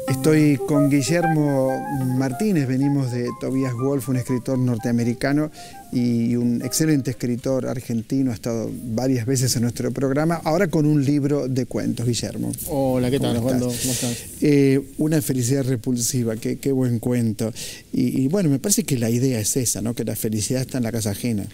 Estoy con Guillermo Martínez, venimos de Tobias Wolff, un escritor norteamericano y un excelente escritor argentino, ha estado varias veces en nuestro programa, ahora con un libro de cuentos. Guillermo. Hola, ¿qué tal, Osvaldo? ¿Cómo estás? Una felicidad repulsiva, qué buen cuento. Y bueno, me parece que la idea es esa, ¿no? Que la felicidad está en la casa ajena.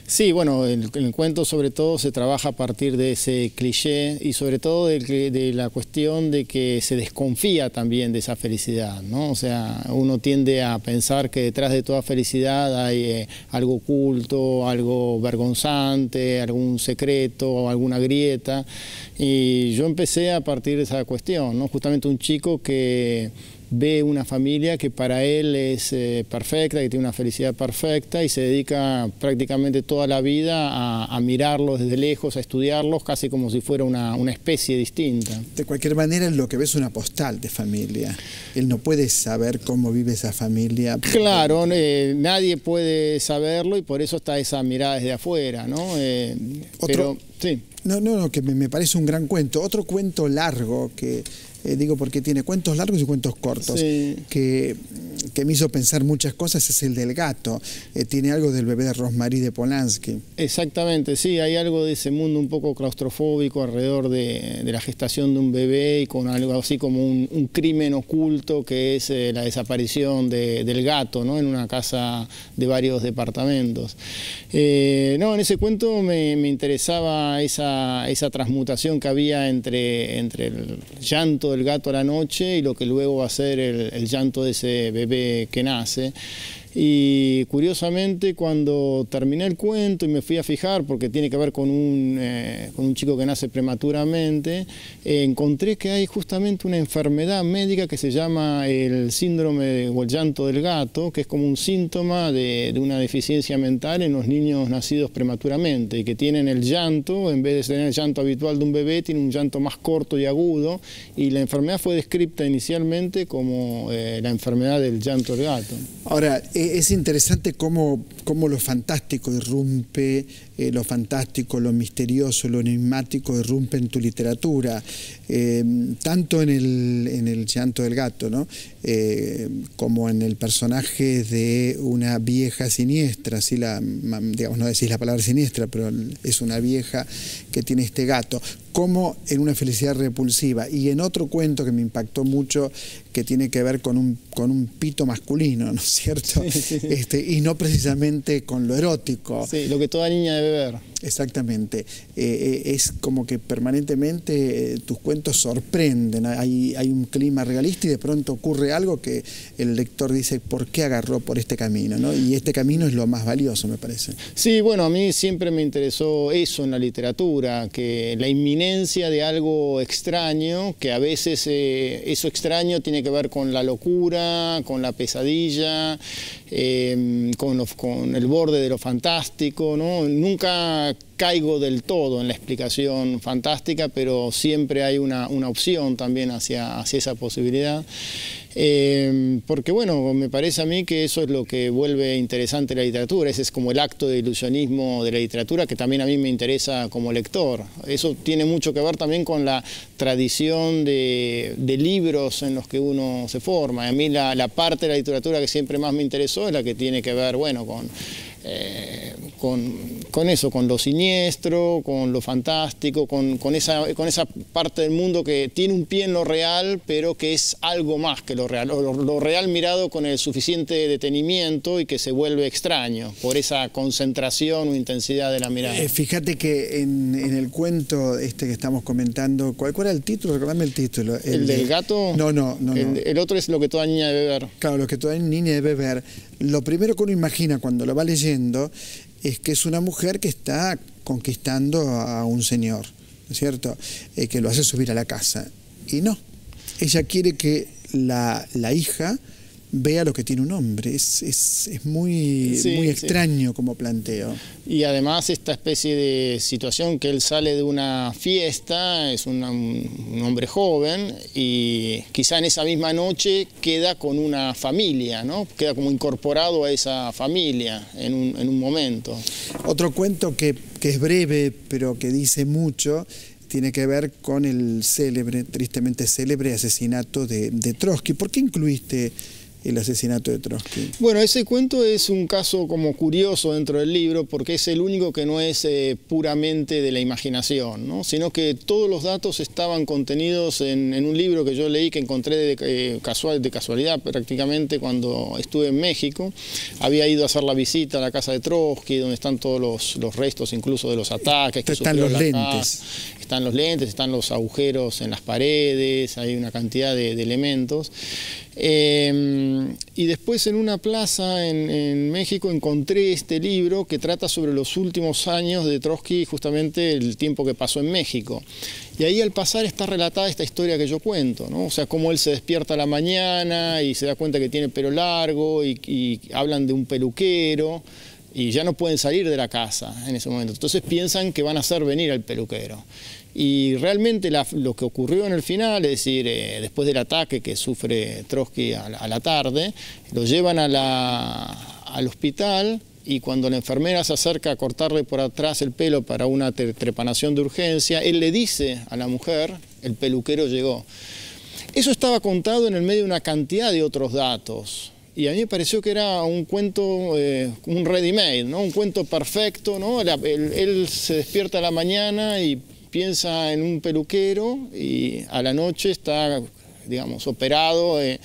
Sí, bueno, el cuento sobre todo se trabaja a partir de ese cliché y sobre todo de la cuestión de que se desconfía también de esa felicidad, ¿no? O sea, uno tiende a pensar que detrás de toda felicidad hay algo oculto, algo vergonzante, algún secreto, alguna grieta. Y yo empecé a partir de esa cuestión, ¿no? Justamente un chico que ve una familia que para él es perfecta, que tiene una felicidad perfecta y se dedica prácticamente toda la vida a mirarlos desde lejos, a estudiarlos, casi como si fuera una especie distinta. De cualquier manera, lo que ve es una postal de familia. Él no puede saber cómo vive esa familia. Claro, nadie puede saberlo y por eso está esa mirada desde afuera, ¿no? Pero, sí. No, que me parece un gran cuento. Otro cuento largo que... digo porque tiene cuentos largos y cuentos cortos, sí, que me hizo pensar muchas cosas, es el del gato. Tiene algo del bebé de Rosemary de Polanski. Exactamente, sí, hay algo de ese mundo un poco claustrofóbico alrededor de la gestación de un bebé y con algo así como un crimen oculto que es la desaparición del gato, ¿no? En una casa de varios departamentos. No, en ese cuento me interesaba esa transmutación que había entre el llanto del gato a la noche y lo que luego va a ser el llanto de ese bebé que nace. Y curiosamente cuando terminé el cuento y me fui a fijar, porque tiene que ver con un chico que nace prematuramente, encontré que hay justamente una enfermedad médica que se llama el síndrome o el llanto del gato, que es como un síntoma de una deficiencia mental en los niños nacidos prematuramente, y que tienen el llanto, en vez de tener el llanto habitual de un bebé, tiene un llanto más corto y agudo, y la enfermedad fue descrita inicialmente como la enfermedad del llanto del gato. Ahora, es interesante cómo lo fantástico irrumpe, lo fantástico, lo misterioso, lo enigmático irrumpe en tu literatura, tanto en el llanto del gato, ¿no? Como en el personaje de una vieja siniestra, así digamos, no decís la palabra siniestra, pero es una vieja que tiene este gato, como en una felicidad repulsiva. Y en otro cuento que me impactó mucho, que tiene que ver con un pito masculino, ¿no es cierto? Sí, sí. Y no precisamente con lo erótico. Sí, lo que toda niña debe ver. Exactamente. Es como que permanentemente tus cuentos sorprenden. Hay un clima realista y de pronto ocurre algo que el lector dice, ¿por qué agarró por este camino? ¿No? Y este camino es lo más valioso, me parece. Sí, bueno, a mí siempre me interesó eso en la literatura, que la inminencia de algo extraño, que a veces eso extraño tiene que ver con la locura, con la pesadilla, con el borde de lo fantástico, ¿no? Nunca caigo del todo en la explicación fantástica, pero siempre hay una opción también hacia esa posibilidad. Porque bueno, me parece a mí que eso es lo que vuelve interesante la literatura, ese es como el acto de ilusionismo de la literatura que también a mí me interesa como lector. Eso tiene mucho que ver también con la tradición de libros en los que uno se forma. A mí la parte de la literatura que siempre más me interesó es la que tiene que ver, bueno, con eso, con lo siniestro, con lo fantástico, con esa parte del mundo que tiene un pie en lo real, pero que es algo más que lo real, lo real mirado con el suficiente detenimiento y que se vuelve extraño por esa concentración o intensidad de la mirada. Fíjate que en el cuento este que estamos comentando, ¿cuál era el título? Recordame el título. ¿El del gato? No. El otro es Lo que toda niña debe ver. Claro, lo que toda niña debe ver. Lo primero que uno imagina cuando lo va leyendo es que es una mujer que está conquistando a un señor, ¿no es cierto? Que lo hace subir a la casa. Y no, ella quiere que la hija vea lo que tiene un hombre. Es muy, sí, muy extraño sí, como planteo. Y además esta especie de situación que él sale de una fiesta, es un hombre joven y quizá en esa misma noche queda con una familia, ¿no? Queda como incorporado a esa familia en un momento. Otro cuento que es breve pero que dice mucho tiene que ver con el célebre, tristemente célebre asesinato de Trotsky. ¿Por qué incluiste el asesinato de Trotsky? Bueno, ese cuento es un caso como curioso dentro del libro porque es el único que no es puramente de la imaginación, ¿no? Sino que todos los datos estaban contenidos en un libro que yo leí, que encontré de casualidad prácticamente cuando estuve en México. Había ido a hacer la visita a la casa de Trotsky, donde están todos los restos incluso de los ataques que están los lentes. Están los lentes, están los agujeros en las paredes, hay una cantidad de elementos. Y después en una plaza en México encontré este libro que trata sobre los últimos años de Trotsky, justamente el tiempo que pasó en México. Y ahí al pasar está relatada esta historia que yo cuento, ¿no? O sea, cómo él se despierta a la mañana y se da cuenta que tiene pelo largo y hablan de un peluquero y ya no pueden salir de la casa en ese momento. Entonces piensan que van a hacer venir al peluquero. Y realmente lo que ocurrió en el final, es decir, después del ataque que sufre Trotsky a la tarde, lo llevan al hospital y cuando la enfermera se acerca a cortarle por atrás el pelo para una trepanación de urgencia, él le dice a la mujer, el peluquero llegó. Eso estaba contado en el medio de una cantidad de otros datos. Y a mí me pareció que era un cuento, un ready-made, ¿no? Un cuento perfecto, ¿no? Él se despierta a la mañana y piensa en un peluquero y a la noche está, digamos, operado y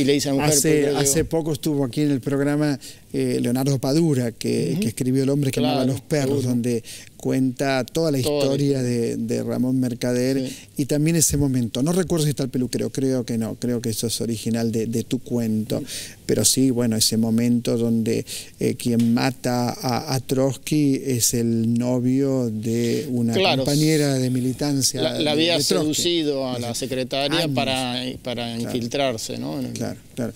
le dice a la mujer... Hace poco estuvo aquí en el programa Leonardo Padura, que escribió El hombre que amaba a los perros, donde cuenta toda la historia de Ramón Mercader y también ese momento. No recuerdo si está el peluquero, creo que no, creo que eso es original de tu cuento, pero sí, bueno, ese momento donde quien mata a Trotsky es el novio de una compañera de militancia. La había seducido a la secretaria para infiltrarse, ¿no? Claro.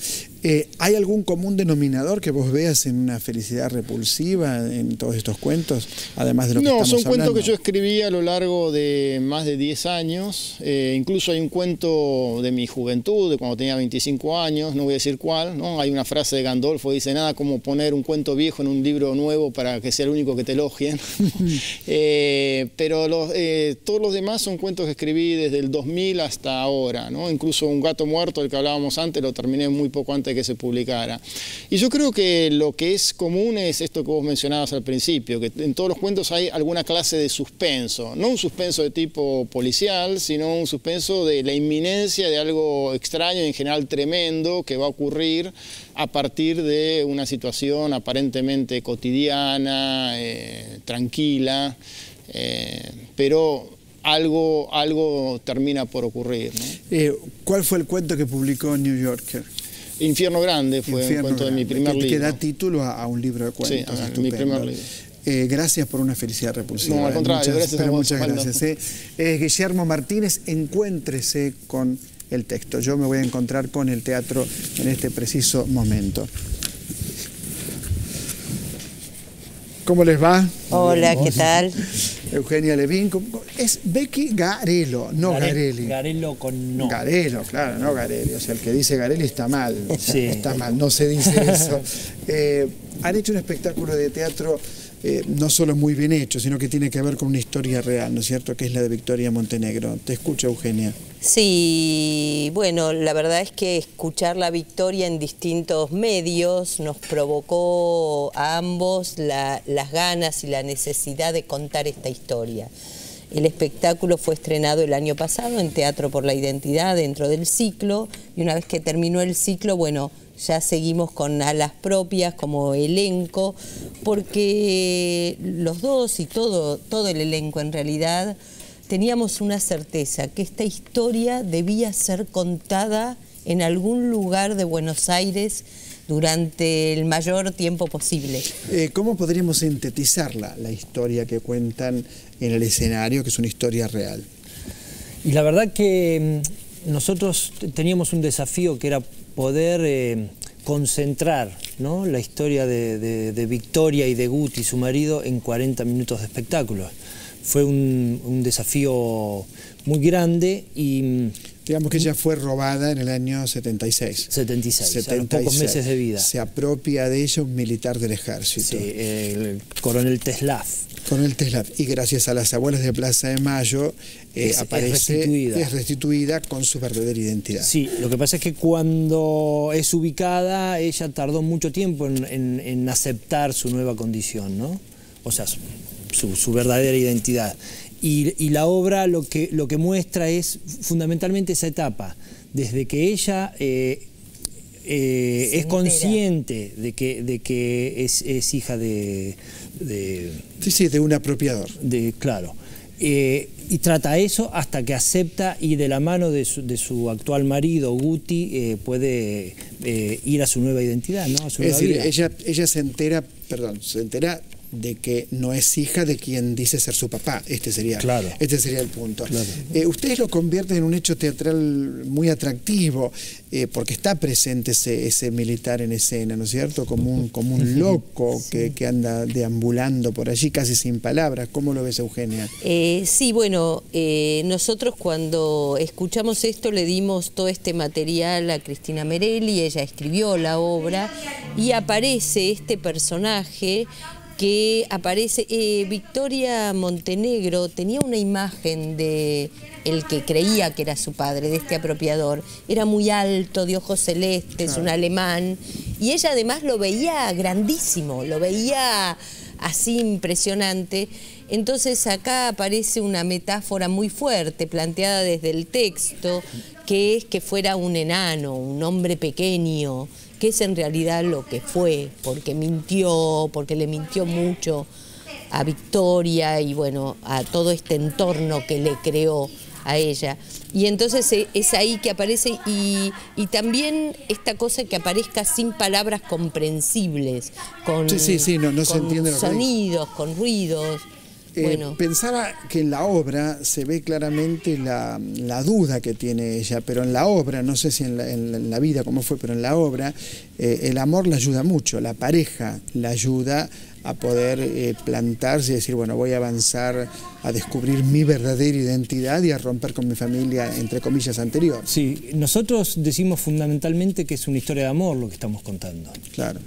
¿Hay algún común denominador que vos veas en una felicidad repulsiva en todos estos cuentos, además de lo que estamos hablando? No, son cuentos que yo escribí a lo largo de más de 10 años. Incluso hay un cuento de mi juventud, de cuando tenía 25 años, no voy a decir cuál, ¿no? Hay una frase de Gandolfo que dice: nada como poner un cuento viejo en un libro nuevo para que sea el único que te elogien. Pero todos los demás son cuentos que escribí desde el 2000 hasta ahora, ¿no? Incluso Un gato muerto, del que hablábamos antes, lo terminé muy poco antes de que se publicara. Y yo creo que lo que es común es esto que vos mencionabas al principio, que en todos los cuentos hay alguna clase de suspenso, no un suspenso de tipo policial, sino un suspenso de la inminencia de algo extraño y en general tremendo que va a ocurrir a partir de una situación aparentemente cotidiana, tranquila, pero algo termina por ocurrir, ¿no? ¿Cuál fue el cuento que publicó New Yorker? Infierno Grande fue un cuento de mi primer libro. Que da título a un libro de cuentos. Sí, mi primer libro. Gracias por una felicidad repulsiva. No, al contrario, muchas gracias. Guillermo Martínez, encuéntrese con el texto. Yo me voy a encontrar con el teatro en este preciso momento. ¿Cómo les va? Hola, ¿qué tal? Eugenia Levin. Es Becky Garello, no Garelli. Garello con no. Garello, claro, no Garelli. O sea, el que dice Garelli está mal. Sí. Está mal, no se dice eso. Han hecho un espectáculo de teatro no solo muy bien hecho, sino que tiene que ver con una historia real, ¿no es cierto?, que es la de Victoria Montenegro. Te escucho, Eugenia. Sí, bueno, la verdad es que escuchar la Victoria en distintos medios nos provocó a ambos las ganas y la necesidad de contar esta historia. El espectáculo fue estrenado el año pasado en Teatro por la Identidad, dentro del ciclo, y una vez que terminó el ciclo, bueno, ya seguimos con alas propias como elenco, porque los dos y todo el elenco en realidad teníamos una certeza, que esta historia debía ser contada en algún lugar de Buenos Aires durante el mayor tiempo posible. ¿Cómo podríamos sintetizar la historia que cuentan en el escenario, que es una historia real? Y la verdad que nosotros teníamos un desafío que era poder concentrar, ¿no?, la historia de Victoria y de Guti, su marido, en 40 minutos de espectáculo. Fue un desafío muy grande y... Digamos que ella fue robada en el año 76. 76, a los pocos meses de vida. Se apropia de ella un militar del ejército. Sí, el coronel Teslav. Coronel Teslav. Y gracias a las abuelas de Plaza de Mayo aparece, es restituida con su verdadera identidad. Sí, lo que pasa es que cuando es ubicada, ella tardó mucho tiempo en aceptar su nueva condición, ¿no? O sea, su verdadera identidad. Y la obra lo que muestra es fundamentalmente esa etapa, desde que ella es consciente de que es hija de un apropiador. Claro. Y trata eso hasta que acepta, y de la mano de su actual marido, Guti, puede ir a su nueva identidad, ¿no? A su nueva vida. Ella se entera de que no es hija de quien dice ser su papá. Este sería el punto. Claro. Ustedes lo convierten en un hecho teatral muy atractivo, porque está presente ese militar en escena, ¿no es cierto? Como un loco que anda deambulando por allí casi sin palabras. ¿Cómo lo ves, Eugenia? Sí, bueno, nosotros cuando escuchamos esto le dimos todo este material a Cristina Merelli, ella escribió la obra y aparece este personaje que aparece. Victoria Montenegro tenía una imagen de el que creía que era su padre, de este apropiador. Era muy alto, de ojos celestes, un alemán, y ella además lo veía grandísimo, lo veía así impresionante. Entonces acá aparece una metáfora muy fuerte, planteada desde el texto, que es que fuera un enano, un hombre pequeño, que es en realidad lo que fue, porque le mintió mucho a Victoria y bueno, a todo este entorno que le creó a ella. Y entonces es ahí que aparece, y también esta cosa que aparezca sin palabras comprensibles, con, no se entiende lo que sonidos, con ruidos. Bueno. Pensaba que en la obra se ve claramente la duda que tiene ella, pero en la obra, no sé si en la vida cómo fue, pero en la obra el amor la ayuda mucho, la pareja la ayuda a poder plantarse y decir, bueno, voy a avanzar a descubrir mi verdadera identidad y a romper con mi familia, entre comillas, anterior. Sí, nosotros decimos fundamentalmente que es una historia de amor lo que estamos contando. Claro.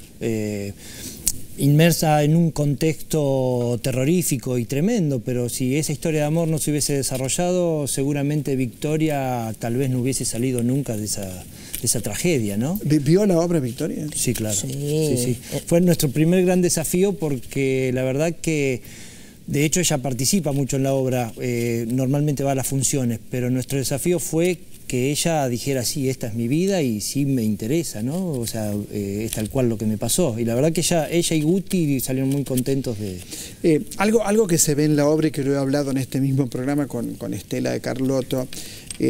Inmersa en un contexto terrorífico y tremendo, pero si esa historia de amor no se hubiese desarrollado, seguramente Victoria tal vez no hubiese salido nunca de esa tragedia, ¿no? ¿Vio la obra, Victoria? Sí, claro. Sí. Fue nuestro primer gran desafío, porque la verdad que, de hecho, ella participa mucho en la obra, normalmente va a las funciones, pero nuestro desafío fue que ella dijera, sí, esta es mi vida y sí me interesa, ¿no? O sea, es tal cual lo que me pasó. Y la verdad que ella y Guti salieron muy contentos de... Algo que se ve en la obra y que lo he hablado en este mismo programa con Estela de Carlotto,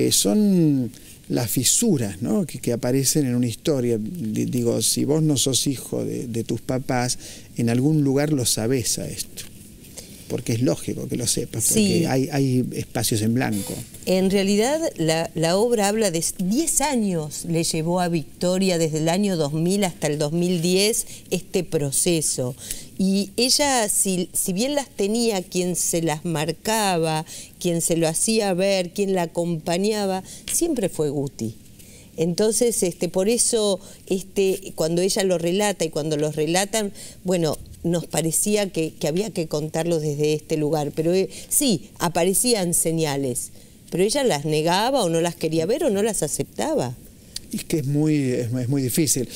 son las fisuras, ¿no?, que aparecen en una historia. Digo, si vos no sos hijo de tus papás, en algún lugar lo sabés a esto. Porque es lógico que lo sepas, porque hay espacios en blanco. En realidad la obra habla de 10 años, le llevó a Victoria desde el año 2000 hasta el 2010 este proceso. Y ella, si bien las tenía quien se las marcaba, quien se lo hacía ver, quien la acompañaba, siempre fue Guti. Entonces, por eso, cuando ella lo relata y cuando los relatan, bueno, nos parecía que había que contarlo desde este lugar, pero sí, aparecían señales, pero ella las negaba o no las quería ver o no las aceptaba. Es que es muy difícil.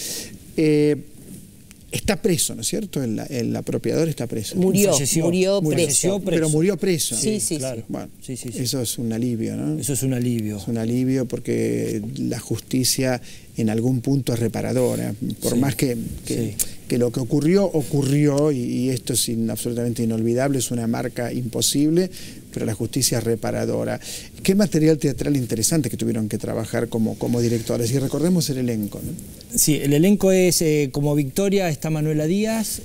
Está preso, ¿no es cierto? El apropiador está preso. Murió preso. Pero murió preso. Sí, claro. Bueno, sí. Eso es un alivio, ¿no? Eso es un alivio. Es un alivio porque la justicia en algún punto es reparadora. Por más que lo que ocurrió, y esto es absolutamente inolvidable, es una marca imposible, pero la justicia es reparadora. Qué material teatral interesante que tuvieron que trabajar como directores. Y recordemos el elenco, ¿no? Sí, el elenco es, como Victoria está Manuela Díaz,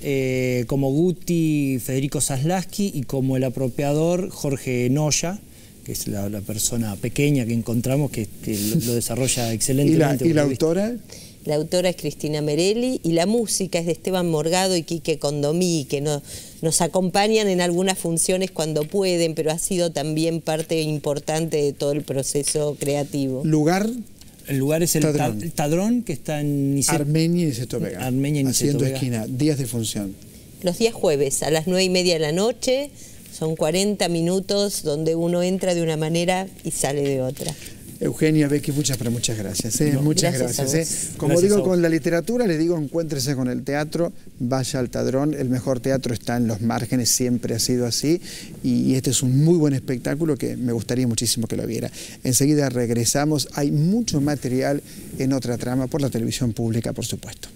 como Guti Federico Zaslaski y como el apropiador Jorge Noya, que es la persona pequeña que encontramos, que lo desarrolla excelentemente. ¿Y la autora? La autora es Cristina Merelli y la música es de Esteban Morgado y Quique Condomí, que nos acompañan en algunas funciones cuando pueden, pero ha sido también parte importante de todo el proceso creativo. ¿Lugar? El lugar es el Tadrón, que está en Armenia y Niceto Vega. Armenia y Niceto Haciendo Vega. esquina, días de función. Los días jueves a las 9:30 de la noche, son 40 minutos donde uno entra de una manera y sale de otra. Eugenia, Becky, muchas gracias. No, muchas gracias gracias. Como Gracias digo con la literatura, les digo, encuéntrese con el teatro, vaya al Tadrón. El mejor teatro está en los márgenes, siempre ha sido así. Y este es un muy buen espectáculo que me gustaría muchísimo que lo viera. Enseguida regresamos. Hay mucho material en Otra Trama por la televisión pública, por supuesto.